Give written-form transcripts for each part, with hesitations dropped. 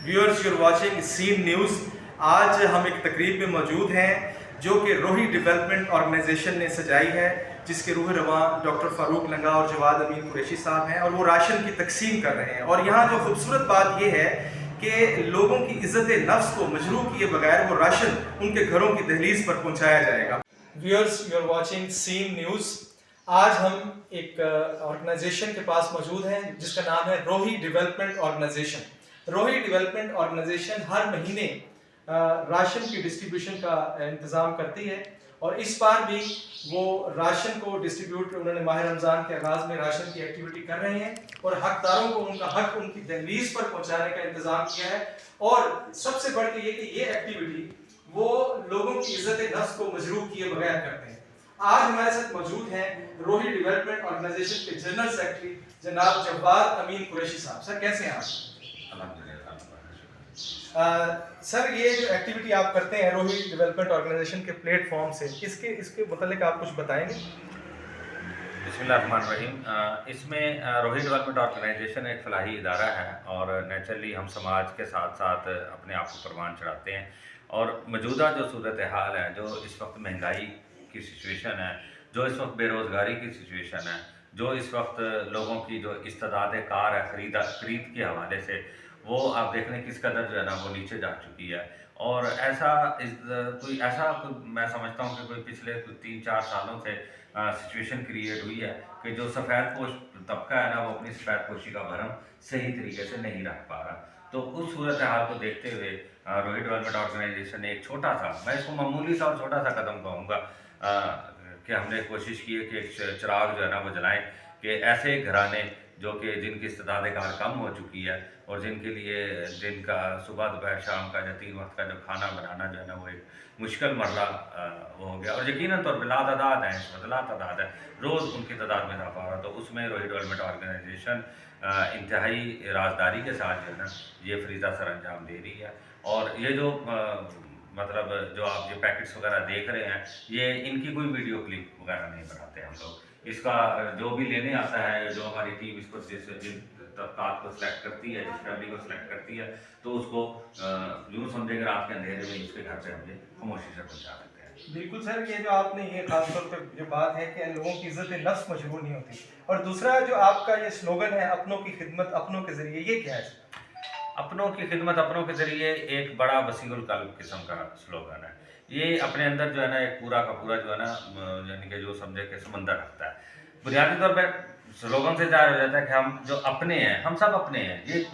Viewers you're watching Scene News. आज हम एक तकरीब में मौजूद हैं जो कि रोही डेवलपमेंट ऑर्गेनाइजेशन ने सजाई है, जिसके रूह रवां डॉक्टर फ़ारूक लंगा और जवाद अमीन कुरैशी साहब हैं और वो राशन की तकसीम कर रहे हैं। और यहाँ जो खूबसूरत बात ये है कि लोगों की इज़्ज़त नफ्स को मजरूह किए बगैर वो राशन उनके घरों की दहलीज पर पहुँचाया जाएगा। Viewers you're watching Scene News. आज हम एक ऑर्गेनाइजेशन के पास मौजूद हैं जिसका नाम है रोही डेवलपमेंट ऑर्गेनाइजेशन। रोही डेवलपमेंट ऑर्गेनाइजेशन हर महीने राशन की डिस्ट्रीब्यूशन का इंतज़ाम करती है और इस बार भी वो राशन को डिस्ट्रीब्यूट उन्होंने माह रमज़ान के आगाज़ में राशन की एक्टिविटी कर रहे हैं और हकदारों को उनका हक उनकी दहलीज पर पहुंचाने का इंतज़ाम किया है। और सबसे बढ़ के ये कि ये एक्टिविटी वो लोगों की इज़्ज़त नफ्स को मजरूह किए बगैर करते हैं। आज हमारे साथ मौजूद हैं रोही डेवलपमेंट ऑर्गेनाइजेशन के जनरल सेक्रेटरी जनाब जवाद अमीन कुरैशी साहब। सर कैसे हैं आप? सर ये जो एक्टिविटी आप करते हैं रोही डेवलपमेंट ऑर्गेनाइजेशन के प्लेटफॉर्म से, इसके मुतालिक आप कुछ बताएंगे? बिस्मिल्लाहिर्रहमानिर्रहीम। इसमें रोही डेवलपमेंट ऑर्गेनाइजेशन एक फलाही इदारा है और नेचुरली हम समाज के साथ साथ अपने आप को परवान चढ़ाते हैं। और मौजूदा जो सूरत हाल है, जो इस वक्त महंगाई की सिचुएशन है, जो इस वक्त बेरोज़गारी की सिचुएशन है, जो इस वक्त लोगों की जो इस्तेदाद कार है खरीद के हवाले से, वो आप देख लें किस कदर जो है ना वो नीचे जा चुकी है। और कोई मैं समझता हूँ कि कोई पिछले 3-4 सालों से सिचुएशन क्रिएट हुई है कि जो सफ़ेद पोश तबका है ना, वो अपनी सफ़ेद पोशी का भरम सही तरीके से नहीं रख पा रहा। तो उस सूरत हाल को देखते हुए रोही डेवलपमेंट ऑर्गेनाइजेशन ने एक छोटा सा, मैं इसको मामूली सा और छोटा सा कदम कहूँगा, कि हमने कोशिश की है कि एक चिराग जो है ना वो जलाएं कि ऐसे घराने जो कि जिनकी इस्तेदाद कार कम हो चुकी है और जिनके लिए जिनका सुबह दोपहर शाम का या 3 वक्त का जो खाना बनाना जो है ना वो एक मुश्किल मरला वो हो गया। और यकीनन तौर पर लातादाद है, इस वक्त लातादाद है, रोज़ उनकी तादाद में इजाफा हो रहा। तो उसमें रोही डेवलपमेंट ऑर्गेनाइजेशन इंतहाई राजदारी के साथ जो है ना ये फरीज़ा सर अंजाम दे रही है। और ये जो मतलब जो आप ये पैकेट्स वगैरह देख रहे हैं, ये इनकी कोई वीडियो क्लिप वगैरह नहीं बनाते हम लोग। इसका जो भी लेने आता है, जो हमारी टीम इसको जिन तबकात को सिलेक्ट करती है, जिस फैमिली को सिलेक्ट करती है, तो उसको यूँ समझेंगे रात के अंधेरे में उसके घर पे हम ये खामोशी से पहुँचा देते हैं। बिल्कुल सर, ये जो आपने ये खास तौर पे जो बात है कि लोगों की इज्जत नफ्स मजबूर नहीं होती, और दूसरा जो आपका ये स्लोगन है अपनों की खिदमत अपनों के जरिए, ये क्या है? अपनों की खिदमत अपनों के ज़रिए एक बड़ा वसीउल कल्ब किस्म का स्लोगन है। ये अपने अंदर जो है ना एक पूरा का पूरा जो है ना यानी कि जो समझे कि समंदर रखता है। बुनियादी तौर पर स्लोगन से ज़ाहिर हो जाता है कि हम जो अपने हैं, हम सब अपने हैं। ये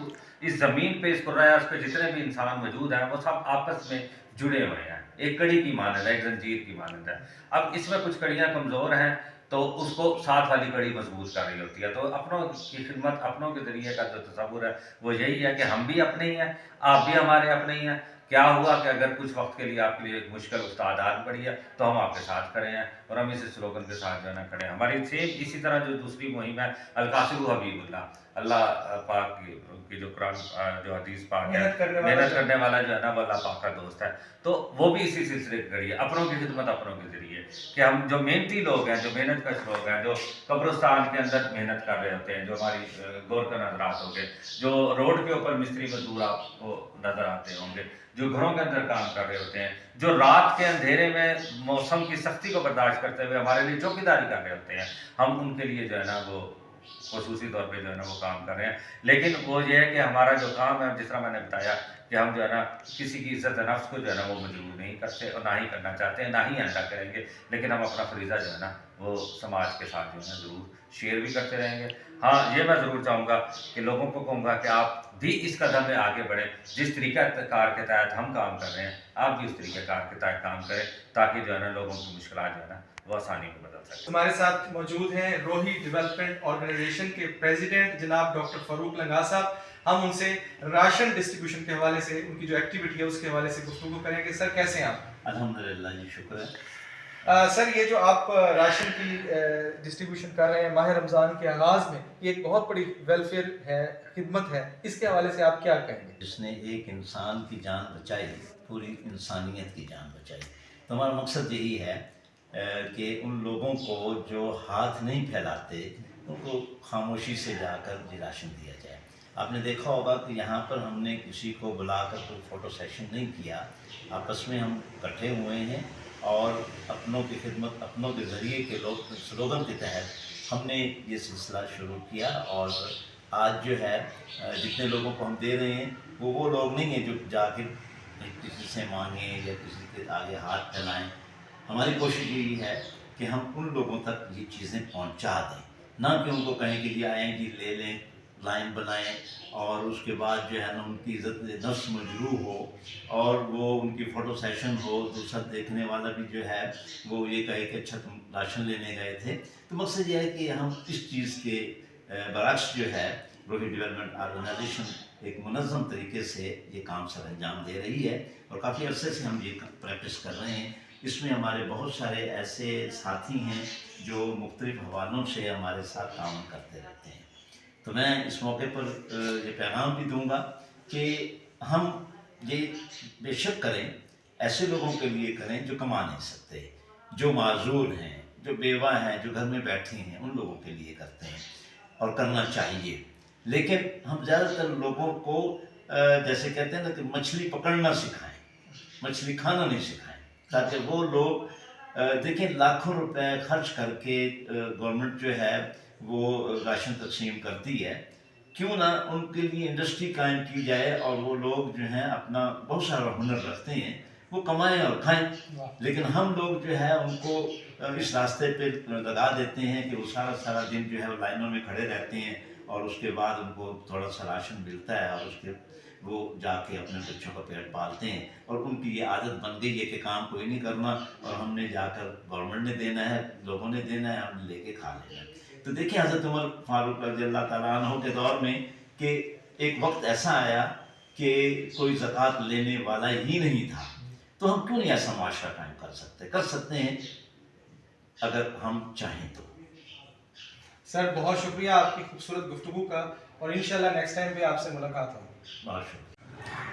इस ज़मीन पे, इस कुर्राए पे जितने भी इंसान मौजूद हैं, वो सब आपस में जुड़े हुए हैं। एक कड़ी की मानद है, एक जंजीर की मानद है। अब इसमें कुछ कड़ियाँ कमज़ोर हैं तो उसको साथ वाली कड़ी मजबूत कर रही होती है। तो अपनों की खिदमत अपनों के ज़रिए का जो तस्वुर है वो यही है कि हम भी अपने ही हैं, आप भी हमारे अपने ही हैं। क्या हुआ कि अगर कुछ वक्त के लिए आपके लिए एक मुश्किल उस्तादात पड़ी है तो हम आपके साथ खड़े हैं और हम इस स्लोगन के साथ जो है ना खड़े हैं। हमारी सेम इसी तरह जो दूसरी मुहिम है अलकासिरु हबीबुल्लाह, अल्लाह पाक की जो कुरान जो हदीस पाक है, मेहनत करने वाला जो है ना वो अल्लाह पाक का दोस्त है। तो वो भी इसी सिलसिले की कड़ी है, अपनों की खिदमत अपनों के ज़रिए, कि हम जो मेहनती लोग हैं, जो मेहनत कश लोग हैं, जो कब्रिस्तान के अंदर मेहनत कर रहे होते हैं, जो हमारी गोरकन हज़रात होंगे, जो रोड के ऊपर मिस्त्री मजदूर आपको नज़र आते होंगे, जो घरों के अंदर काम कर रहे होते हैं, जो रात के अंधेरे में मौसम की सख्ती को बर्दाश्त करते हुए हमारे लिए चौकीदारी कर रहे होते हैं, हम उनके लिए जो है ना वो खसूसी तौर पे जो है ना वो काम कर रहे हैं। लेकिन वो ये है कि हमारा जो काम है, जिस तरह मैंने बताया कि हम जो है ना किसी की इज्जत नफ्स को जो है ना वो मजबूर नहीं करते और ना ही करना चाहते हैं, ना ही आइंदा करेंगे। लेकिन हम अपना फरीज़ा जो है ना वो समाज के साथ जो है ना ज़रूर शेयर भी करते रहेंगे। हाँ, ये मैं ज़रूर चाहूँगा कि लोगों को कहूँगा कि आप भी इस कदम में आगे बढ़ें, जिस तरीक़ाकार के तहत हम काम कर रहे हैं, आप भी उस तरीक़ाकार के तहत काम करें, ताकि जो है ना लोगों की मुश्किलात जो है ना वो आसानी में बदल सके। हमारे साथ मौजूद हैं रोही डेवलपमेंट ऑर्गेनाइजेशन के प्रेसिडेंट जनाब डॉक्टर फ़ारूक लंगा साहब। हम उनसे राशन डिस्ट्रीब्यूशन के हवाले से, उनकी जो एक्टिविटी है उसके हवाले से गुफ्तगू करेंगे। सर कैसे हैं आप? अल्हम्दुलिल्लाह जी, शुक्र है। सर ये जो आप राशन की डिस्ट्रीब्यूशन कर रहे हैं माह रमज़ान के आगाज़ में, ये एक बहुत बड़ी वेलफेयर है, खिदमत है, इसके हवाले से आप क्या कहेंगे? जिसने एक इंसान की जान बचाई, पूरी इंसानियत की जान बचाई। तो हमारा मकसद यही है कि उन लोगों को जो हाथ नहीं फैलाते उनको खामोशी से जाकर राशन दिया जाए। آپ نے دیکھا ہوگا کہ یہاں پر ہم نے کسی کو بلا کر کوئی فوٹو سیشن نہیں کیا، آپس میں ہم اکٹھے ہوئے ہیں اور اپنوں کی خدمت اپنوں کے ذریعے کے لوگ سلوگن کے تحت ہم نے یہ سلسلہ شروع کیا۔ اور آج جو ہے جتنے لوگوں کو ہم دے رہے ہیں وہ لوگ نہیں ہیں جو جا کے کسی سے مانگیں یا کسی کے آگے ہاتھ پھیلائیں۔ ہماری کوشش یہی ہے کہ ہم ان لوگوں تک یہ چیزیں پہنچا دیں، نہ کہ ان کو کہیں کہ جی آئیں جی لے لیں، لائن بنائیں اور اس کے بعد جو ہے نا ان کی عزت نفس مجروح ہو اور وہ ان کی فوٹو سیشن ہو، دوسرا دیکھنے والا بھی جو ہے وہ یہ کہے کہ اچھا تم راشن لینے گئے تھے۔ تو مقصد یہ ہے کہ ہم اس چیز کے برعکس جو ہے روہی ڈیولپمنٹ آرگنائزیشن ایک منظم طریقے سے یہ کام سر انجام دے رہی ہے اور کافی عرصے سے ہم یہ پریکٹس کر رہے ہیں۔ اس میں ہمارے بہت سارے ایسے ساتھی ہیں جو مختلف حوالوں سے ہمارے ساتھ تعاون کرتے رہتے ہیں۔ تو میں اس موقع پر یہ پیغام بھی دوں گا کہ ہم یہ بے شک کریں، ایسے لوگوں کے لیے کریں جو کما نہیں سکتے، جو معذور ہیں، جو بیوہ ہیں، جو گھر میں بیٹھے ہیں، ان لوگوں کے لیے کرتے ہیں اور کرنا چاہیے۔ لیکن ہم زیادہ تر لوگوں کو جیسے کہتے ہیں نا کہ مچھلی پکڑنا سکھائیں، مچھلی کھانا نہیں سکھائیں، تاکہ وہ لوگ دیکھیں لاکھوں روپے خرچ کر کے گورنمنٹ جو ہے وہ راشن تقسیم کرتی ہے، کیوں نہ ان کے لیے انڈسٹری قائم کی جائے اور وہ لوگ جو ہیں اپنا بہت سارا ہنر رکھتے ہیں، وہ کمائیں اور کھائیں۔ لیکن ہم لوگ جو ہے ان کو اس راستے پہ لگا دیتے ہیں کہ وہ سارا دن جو ہے وہ لائنوں میں کھڑے رہتے ہیں اور اس کے بعد ان کو تھوڑا سا راشن ملتا ہے اور اس کے وہ جا کے اپنے بچوں کا پیٹ پالتے ہیں اور ان کی یہ عادت بن گئی ہے کہ کام کوئی نہیں کرنا اور ہم نے جا کر گورنمنٹ نے دینا ہے، لوگوں نے دینا ہے، ہم نے لے کے کھا لینا ہے۔ تو دیکھیں حضرت عمر فاروق رضی اللہ تعالیٰ عنہ کے دور میں کہ ایک وقت ایسا آیا کہ کوئی زکوٰۃ لینے والا ہی نہیں تھا، تو ہم کیوں نہیں ایسا معاشرہ قائم کر سکتے ہیں اگر ہم چاہیں تو۔ سر بہت شکریہ آپ کی خوبصورت گفتگو کا، اور انشاءاللہ نیکسٹ ٹائم بھی آپ سے ملاقات ہوگی۔ بہت شکریہ۔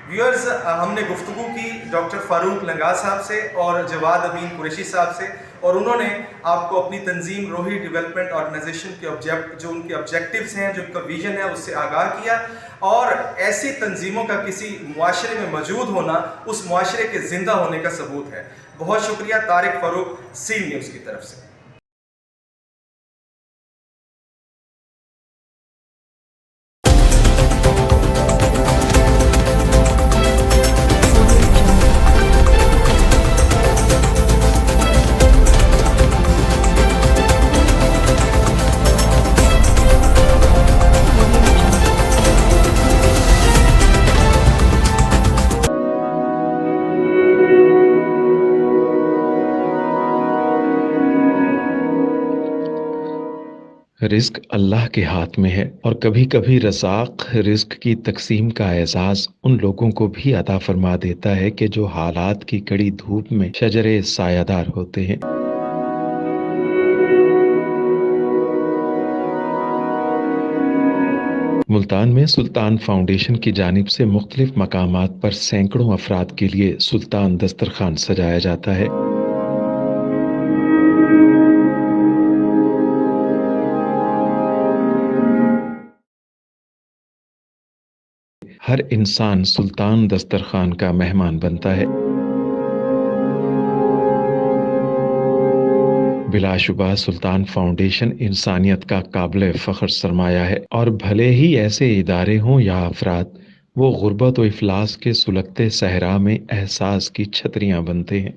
ویورز، ہم نے گفتگو کی ڈاکٹر فاروق لنگا صاحب سے اور جواد امین قریشی صاحب سے، اور انہوں نے آپ کو اپنی تنظیم روہی ڈیولپمنٹ آرگنائزیشن کے جو ان کے آبجیکٹیوز ہیں، جو ان کا ویژن ہے، اس سے آگاہ کیا، اور ایسی تنظیموں کا کسی معاشرے میں موجود ہونا اس معاشرے کے زندہ ہونے کا ثبوت ہے۔ بہت شکریہ طارق فاروق، سی نیوز کی طرف سے۔ رزق اللہ کے ہاتھ میں ہے، اور کبھی کبھی رزاق رزق کی تقسیم کا اعزاز ان لوگوں کو بھی عطا فرما دیتا ہے کہ جو حالات کی کڑی دھوپ میں شجرے سایہ دار ہوتے ہیں۔ ملتان میں سلطان فاؤنڈیشن کی جانب سے مختلف مقامات پر سینکڑوں افراد کے لیے سلطان دسترخوان سجایا جاتا ہے۔ ہر انسان سلطان دسترخوان کا مہمان بنتا ہے۔ بلا شبہ سلطان فاؤنڈیشن انسانیت کا قابل فخر سرمایہ ہے، اور بھلے ہی ایسے ادارے ہوں یا افراد، وہ غربت و افلاس کے سلگتے صحرا میں احساس کی چھتریاں بنتے ہیں۔